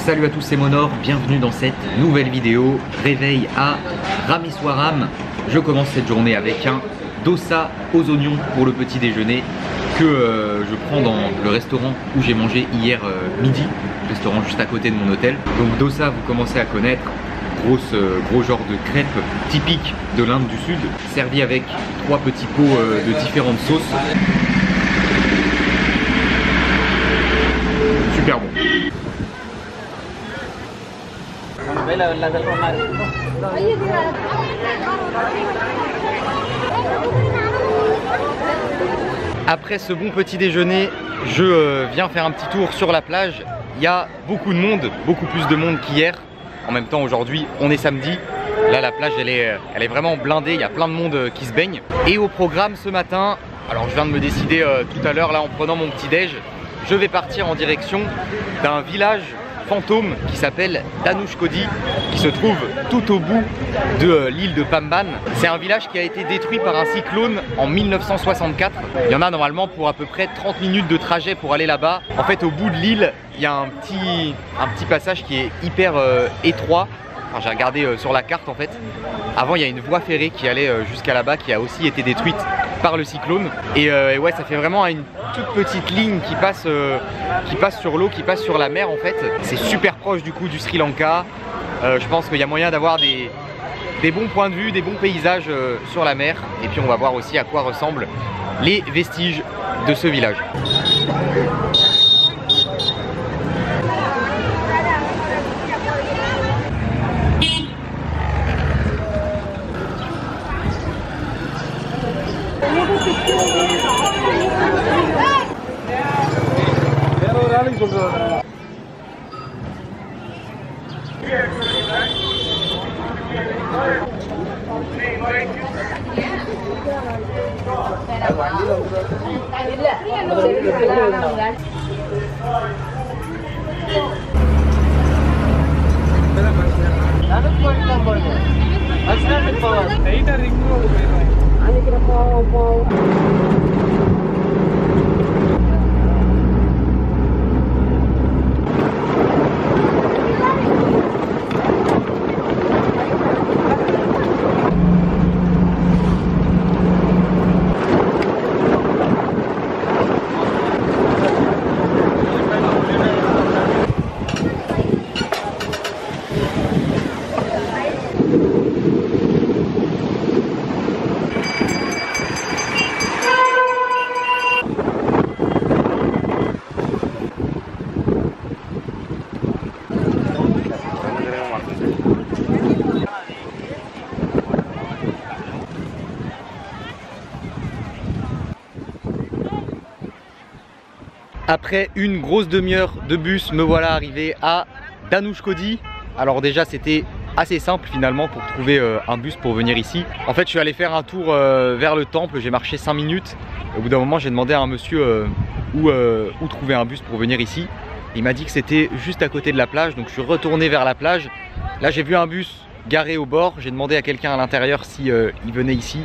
Salut à tous, c'est Monor, bienvenue dans cette nouvelle vidéo. Réveil à Rameswaram. Je commence cette journée avec un dosa aux oignons pour le petit déjeuner que je prends dans le restaurant où j'ai mangé hier midi, restaurant juste à côté de mon hôtel. Donc dosa, vous commencez à connaître, gros genre de crêpe typique de l'Inde du Sud, servi avec 3 petits pots de différentes sauces. Super bon. Après ce bon petit déjeuner, je viens faire un petit tour sur la plage. Il y a beaucoup de monde, beaucoup plus de monde qu'hier. En même temps, aujourd'hui, on est samedi. Là, la plage, elle est vraiment blindée. Il y a plein de monde qui se baigne. Et au programme ce matin, alors je viens de me décider tout à l'heure, là, en prenant mon petit déj, je vais partir en direction d'un village fantôme qui s'appelle Dhanushkodi, qui se trouve tout au bout de l'île de Pamban. C'est un village qui a été détruit par un cyclone en 1964. Il y en a normalement pour à peu près 30 minutes de trajet pour aller là-bas. En fait, au bout de l'île, il y a un petit passage qui est hyper étroit. Enfin, j'ai regardé sur la carte en fait. Avant, il y a une voie ferrée qui allait jusqu'à là-bas, qui a aussi été détruite par le cyclone. Et ouais, ça fait vraiment une toute petite ligne qui passe sur l'eau, qui passe sur la mer en fait. C'est super proche du coup du Sri Lanka. Je pense qu'il y a moyen d'avoir des bons points de vue, des bons paysages sur la mer. Et puis on va voir aussi à quoi ressemblent les vestiges de ce village. Après une grosse demi-heure de bus, me voilà arrivé à Dhanushkodi. Alors déjà c'était assez simple finalement pour trouver un bus pour venir ici. En fait je suis allé faire un tour vers le temple, j'ai marché 5 minutes. Au bout d'un moment j'ai demandé à un monsieur où trouver un bus pour venir ici. Il m'a dit que c'était juste à côté de la plage, donc je suis retourné vers la plage. Là j'ai vu un bus garé au bord, j'ai demandé à quelqu'un à l'intérieur si il venait ici.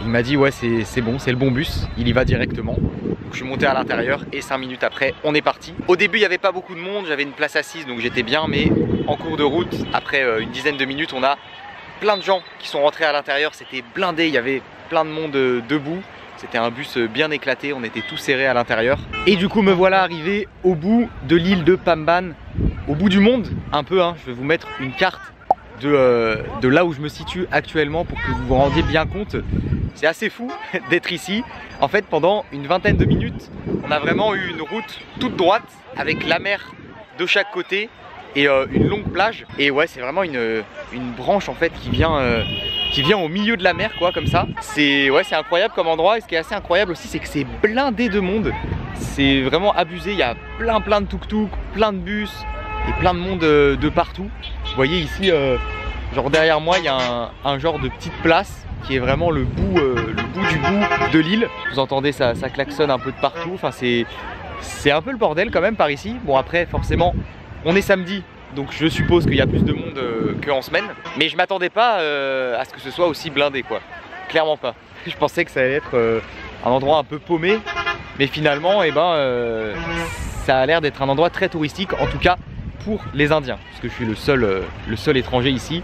Il m'a dit ouais c'est bon, c'est le bon bus, il y va directement. Donc je suis monté à l'intérieur et 5 minutes après on est parti. Au début il n'y avait pas beaucoup de monde, j'avais une place assise donc j'étais bien, mais en cours de route, après une dizaine de minutes, on a plein de gens qui sont rentrés à l'intérieur, c'était blindé, il y avait plein de monde debout. C'était un bus bien éclaté, on était tous serrés à l'intérieur. Et du coup me voilà arrivé au bout de l'île de Pamban, au bout du monde un peu, hein. Je vais vous mettre une carte de là où je me situe actuellement pour que vous vous rendiez bien compte. C'est assez fou d'être ici. En fait pendant une vingtaine de minutes on a vraiment eu une route toute droite avec la mer de chaque côté et une longue plage. Et ouais c'est vraiment une branche en fait qui vient au milieu de la mer quoi, comme ça. C'est incroyable comme endroit. Et ce qui est assez incroyable aussi c'est que c'est blindé de monde. C'est vraiment abusé, il y a plein de tuk-tuk, plein de bus et plein de monde de partout. Vous voyez ici genre derrière moi il y a un genre de petite place qui est vraiment le bout du bout de l'île. Vous entendez ça klaxonne un peu de partout. Enfin c'est un peu le bordel quand même par ici. Bon après forcément on est samedi, donc je suppose qu'il y a plus de monde qu'en semaine. Mais je m'attendais pas à ce que ce soit aussi blindé quoi. Clairement pas. Je pensais que ça allait être un endroit un peu paumé. Mais finalement ça a l'air d'être un endroit très touristique. En tout cas pour les Indiens, parce que je suis le seul étranger ici.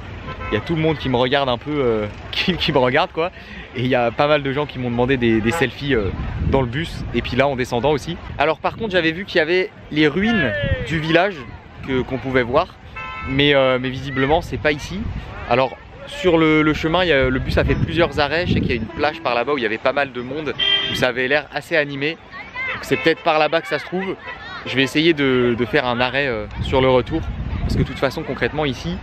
Il y a tout le monde qui me regarde un peu, qui me regarde quoi. Et il y a pas mal de gens qui m'ont demandé des selfies dans le bus, et puis là en descendant aussi. Alors par contre j'avais vu qu'il y avait les ruines du village qu'on pouvait voir, mais visiblement c'est pas ici. Alors sur le chemin, le bus a fait plusieurs arrêts. Je sais qu'il y a une plage par là-bas où il y avait pas mal de monde, où ça avait l'air assez animé. C'est peut-être par là-bas que ça se trouve. Je vais essayer de faire un arrêt sur le retour, parce que de toute façon concrètement ici,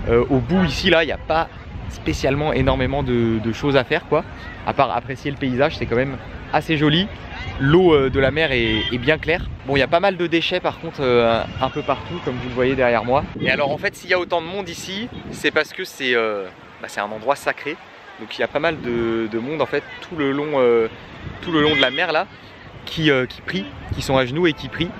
au bout ici là, il n'y a pas spécialement énormément de choses à faire quoi, à part apprécier le paysage. C'est quand même assez joli. L'eau de la mer est bien claire. Bon, il y a pas mal de déchets par contre un peu partout, comme vous le voyez derrière moi. Et alors en fait, s'il y a autant de monde ici, c'est parce que c'est un endroit sacré. Donc il y a pas mal de monde en fait tout le long de la mer là, qui prient, qui sont à genoux et qui prient.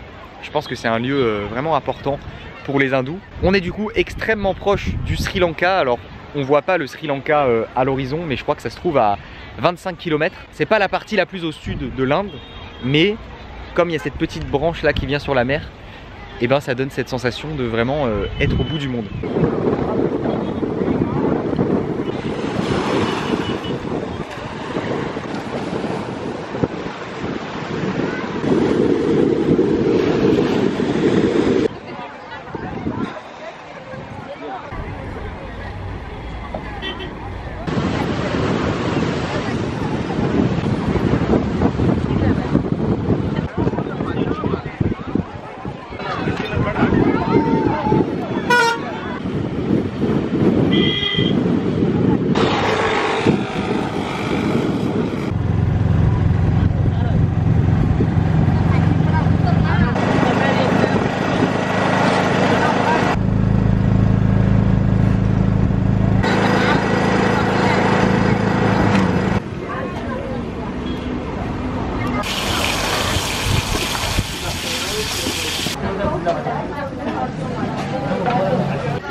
Je pense que c'est un lieu vraiment important pour les hindous. On est du coup extrêmement proche du Sri Lanka. Alors on voit pas le Sri Lanka à l'horizon, mais je crois que ça se trouve à 25 km. C'est pas la partie la plus au sud de l'Inde, mais comme il y a cette petite branche là qui vient sur la mer, et ben ça donne cette sensation de vraiment être au bout du monde.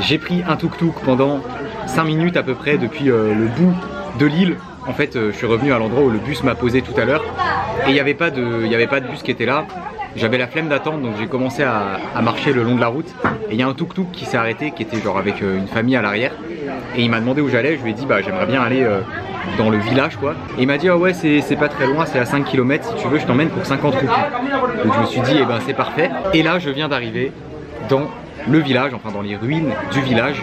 J'ai pris un tuk-tuk pendant 5 minutes à peu près depuis le bout de l'île. En fait, je suis revenu à l'endroit où le bus m'a posé tout à l'heure et il n'y avait pas de bus qui était là. J'avais la flemme d'attendre, donc j'ai commencé à marcher le long de la route. Et il y a un tuk-tuk qui s'est arrêté, qui était genre avec une famille à l'arrière. Et il m'a demandé où j'allais. Je lui ai dit bah j'aimerais bien aller dans le village quoi. Et il m'a dit ah ouais c'est pas très loin, c'est à 5 km, si tu veux je t'emmène pour 50 roupies. Donc je me suis dit eh ben c'est parfait. Et là je viens d'arriver dans le village, enfin dans les ruines du village.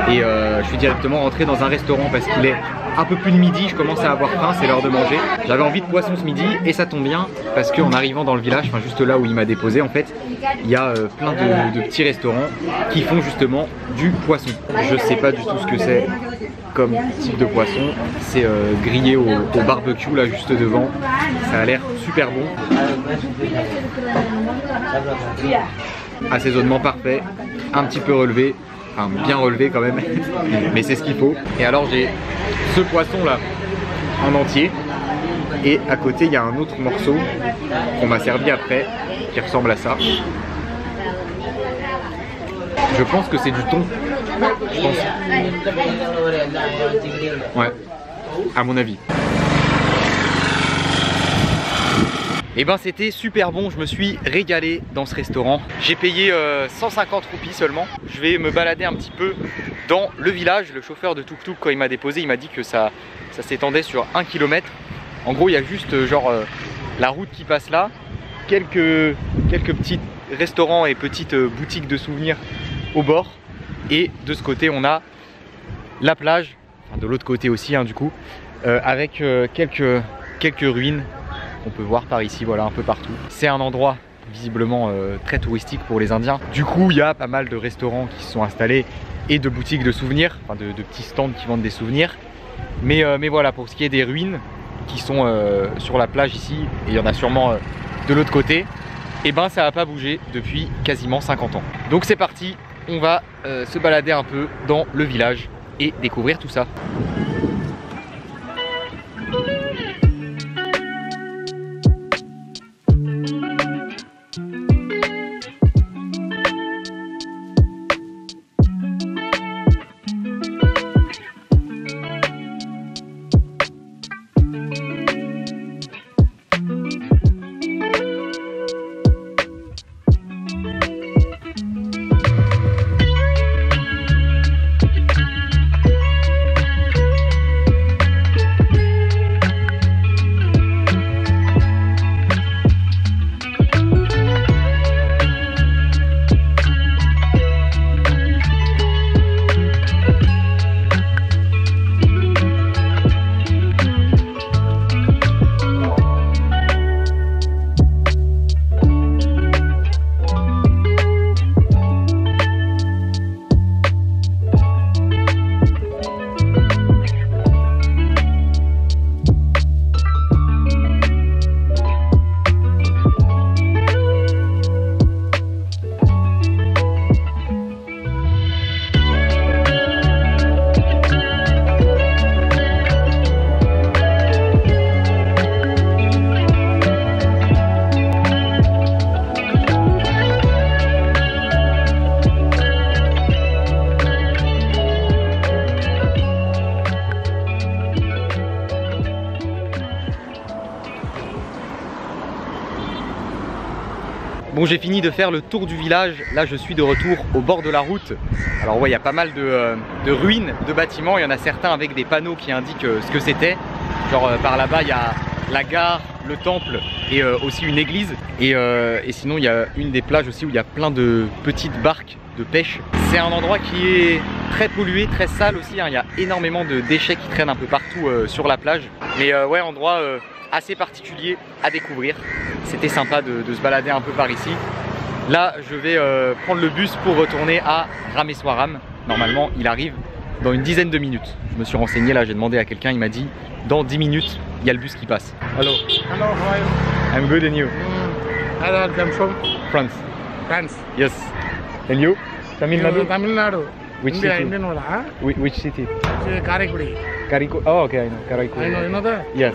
Et je suis directement rentré dans un restaurant parce qu'il est un peu plus de midi, je commence à avoir faim, c'est l'heure de manger. J'avais envie de poisson ce midi et ça tombe bien parce qu'en arrivant dans le village, enfin juste là où il m'a déposé en fait, il y a plein de petits restaurants qui font justement du poisson. Je sais pas du tout ce que c'est comme type de poisson, c'est grillé au barbecue là juste devant, ça a l'air super bon. Assaisonnement parfait, un petit peu relevé, enfin bien relevé quand même, mais c'est ce qu'il faut. Et alors j'ai ce poisson là en entier et à côté il y a un autre morceau qu'on m'a servi après qui ressemble à ça. Je pense que c'est du thon, je pense. Ouais, à mon avis. Et ben c'était super bon, je me suis régalé dans ce restaurant. J'ai payé 150 roupies seulement. Je vais me balader un petit peu dans le village. Le chauffeur de tuk-tuk quand il m'a déposé, il m'a dit que ça s'étendait sur 1 km. En gros il y a juste genre la route qui passe là, quelques petits restaurants et petites boutiques de souvenirs au bord. Et de ce côté on a la plage, enfin de l'autre côté aussi hein, du coup, avec quelques ruines. On peut voir par ici, voilà, un peu partout. C'est un endroit visiblement très touristique pour les Indiens. Du coup, il y a pas mal de restaurants qui se sont installés et de boutiques de souvenirs, enfin de petits stands qui vendent des souvenirs. Mais voilà, pour ce qui est des ruines qui sont sur la plage ici, et il y en a sûrement de l'autre côté, et ben ça n'a pas bougé depuis quasiment 50 ans. Donc c'est parti, on va se balader un peu dans le village et découvrir tout ça. Bon, j'ai fini de faire le tour du village. Là, je suis de retour au bord de la route. Alors ouais, il y a pas mal de ruines de bâtiments. Il y en a certains avec des panneaux qui indiquent ce que c'était. Genre par là-bas, il y a la gare, le temple et aussi une église. Et sinon, il y a une des plages aussi où il y a plein de petites barques de pêche. C'est un endroit qui est très pollué, très sale aussi, hein. Il y a énormément de déchets qui traînent un peu partout sur la plage. Mais ouais, endroit assez particulier à découvrir. C'était sympa de se balader un peu par ici. Là, je vais prendre le bus pour retourner à Rameswaram. Normalement, il arrive dans une dizaine de minutes. Je me suis renseigné, là, j'ai demandé à quelqu'un, il m'a dit dans 10 minutes, il y a le bus qui passe. Hello. Hello, how are you? I'm good and you? I come from France. France. Yes. And you? Tamil Nadu? Tamil Nadu. Which India, city? Indian wala, huh? Which city? Karaikudi. Carico. Oh, okay, I know. Carico. I know, you know that? Yes.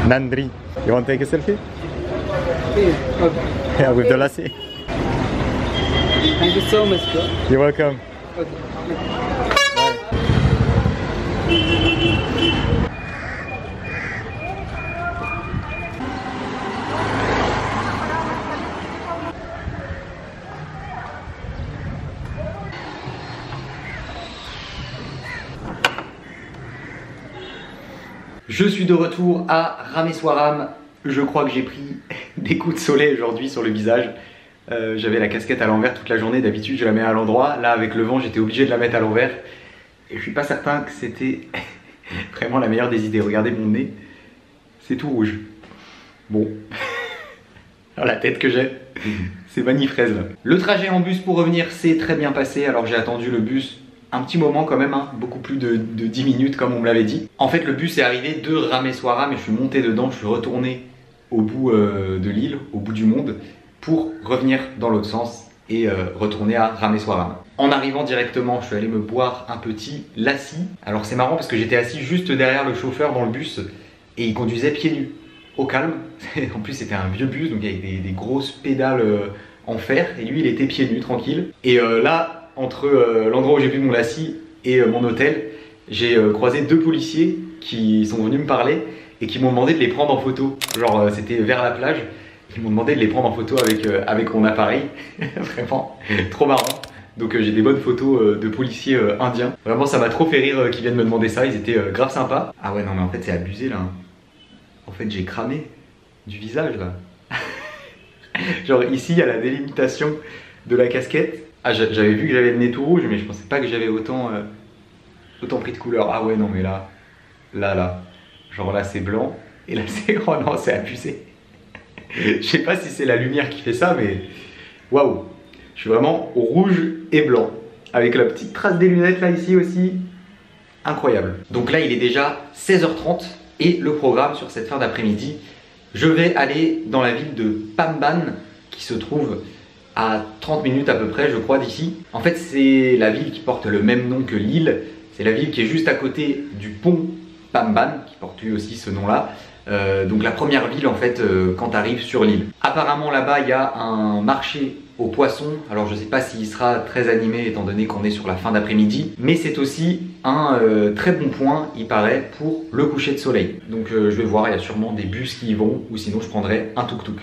Nandri, you want to take a selfie? Yeah, with the lassi. Thank you so much, bro. You're welcome. Je suis de retour à Rameswaram. Je crois que j'ai pris des coups de soleil aujourd'hui sur le visage. J'avais la casquette à l'envers toute la journée. D'habitude, je la mets à l'endroit. Là, avec le vent, j'étais obligé de la mettre à l'envers. Et je suis pas certain que c'était vraiment la meilleure des idées. Regardez mon nez. C'est tout rouge. Bon. Alors, la tête que j'ai, c'est vanille-fraise là. Le trajet en bus pour revenir s'est très bien passé. Alors, j'ai attendu le bus un petit moment quand même, hein, beaucoup plus de 10 minutes comme on me l'avait dit. En fait, le bus est arrivé de Rameswaram et je suis monté dedans, je suis retourné au bout de l'île, au bout du monde, pour revenir dans l'autre sens et retourner à Rameswaram. En arrivant directement, je suis allé me boire un petit lassi. Alors c'est marrant parce que j'étais assis juste derrière le chauffeur dans le bus et il conduisait pieds nus, au calme. En plus c'était un vieux bus, donc il y avait des grosses pédales en fer et lui il était pieds nus, tranquille. Et là, entre l'endroit où j'ai bu mon lassi et mon hôtel, j'ai croisé deux policiers qui sont venus me parler et qui m'ont demandé de les prendre en photo. Genre c'était vers la plage, ils m'ont demandé de les prendre en photo avec mon appareil. Vraiment trop marrant. Donc j'ai des bonnes photos de policiers indiens. Vraiment ça m'a trop fait rire qu'ils viennent me demander ça, ils étaient grave sympas. Ah ouais non mais en fait c'est abusé là. En fait j'ai cramé du visage là. Genre ici il y a la délimitation de la casquette. Ah, j'avais vu que j'avais le nez tout rouge, mais je pensais pas que j'avais autant pris de couleur. Ah ouais, non, mais là, genre là c'est blanc, et là c'est... Oh non, c'est abusé. Je sais pas si c'est la lumière qui fait ça, mais waouh. Je suis vraiment au rouge et blanc, avec la petite trace des lunettes là ici aussi. Incroyable. Donc là, il est déjà 16h30, et le programme sur cette fin d'après-midi, je vais aller dans la ville de Pamban, qui se trouve à 30 minutes à peu près je crois d'ici. En fait c'est la ville qui porte le même nom que l'île. C'est la ville qui est juste à côté du pont Pamban qui porte lui aussi ce nom là. Donc la première ville en fait quand tu arrives sur l'île. Apparemment là-bas il y a un marché aux poissons. Alors je sais pas s'il sera très animé étant donné qu'on est sur la fin d'après-midi. Mais c'est aussi un très bon point il paraît pour le coucher de soleil. Donc je vais voir, il y a sûrement des bus qui y vont ou sinon je prendrai un tuk-tuk.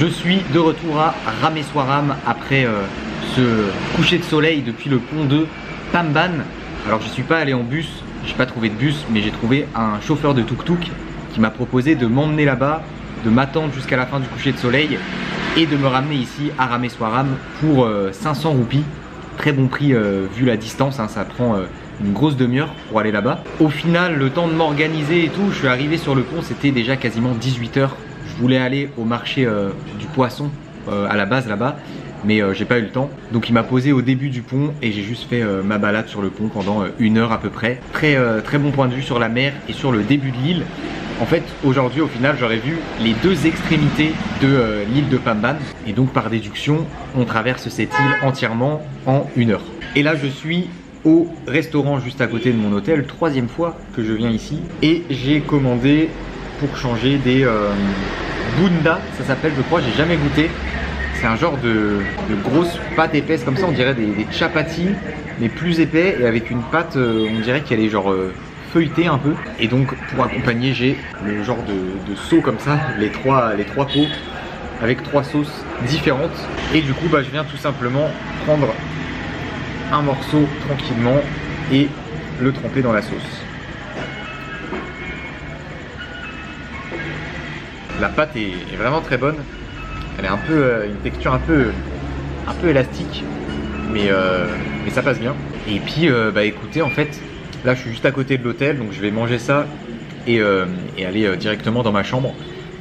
Je suis de retour à Rameswaram après ce coucher de soleil depuis le pont de Pamban. Alors je suis pas allé en bus, j'ai pas trouvé de bus, mais j'ai trouvé un chauffeur de tuk-tuk qui m'a proposé de m'emmener là-bas, de m'attendre jusqu'à la fin du coucher de soleil et de me ramener ici à Rameswaram pour 500 roupies. Très bon prix vu la distance, hein, ça prend une grosse demi-heure pour aller là-bas. Au final, le temps de m'organiser et tout, je suis arrivé sur le pont, c'était déjà quasiment 18 h. Je voulais aller au marché du poisson à la base là-bas, mais j'ai pas eu le temps. Donc il m'a posé au début du pont et j'ai juste fait ma balade sur le pont pendant 1 heure à peu près. Très bon point de vue sur la mer et sur le début de l'île. En fait, aujourd'hui, au final, j'aurais vu les 2 extrémités de l'île de Pamban. Et donc, par déduction, on traverse cette île entièrement en 1 heure. Et là, je suis au restaurant juste à côté de mon hôtel, 3e fois que je viens ici. Et j'ai commandé pour changer des bunda, ça s'appelle, je crois, j'ai jamais goûté. C'est un genre de grosses pâtes épaisses comme ça, on dirait des chapatis, mais plus épais et avec une pâte, on dirait qu'elle est genre feuilletée un peu. Et donc pour accompagner, j'ai le genre de seau comme ça, les trois pots avec 3 sauces différentes. Et du coup, bah, je viens tout simplement prendre un morceau tranquillement et le tremper dans la sauce. La pâte est vraiment très bonne. Elle est un peu une texture un peu élastique, mais ça passe bien. Et puis bah écoutez, en fait là je suis juste à côté de l'hôtel, donc je vais manger ça et aller directement dans ma chambre.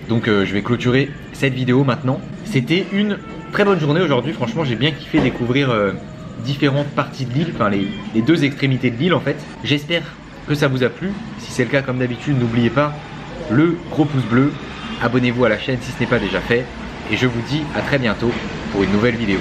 Donc je vais clôturer cette vidéo maintenant. C'était une très bonne journée aujourd'hui, franchement j'ai bien kiffé découvrir différentes parties de l'île, enfin les 2 extrémités de l'île en fait. J'espère que ça vous a plu. Si c'est le cas, comme d'habitude, n'oubliez pas le gros pouce bleu. Abonnez-vous à la chaîne si ce n'est pas déjà fait. Et je vous dis à très bientôt pour une nouvelle vidéo.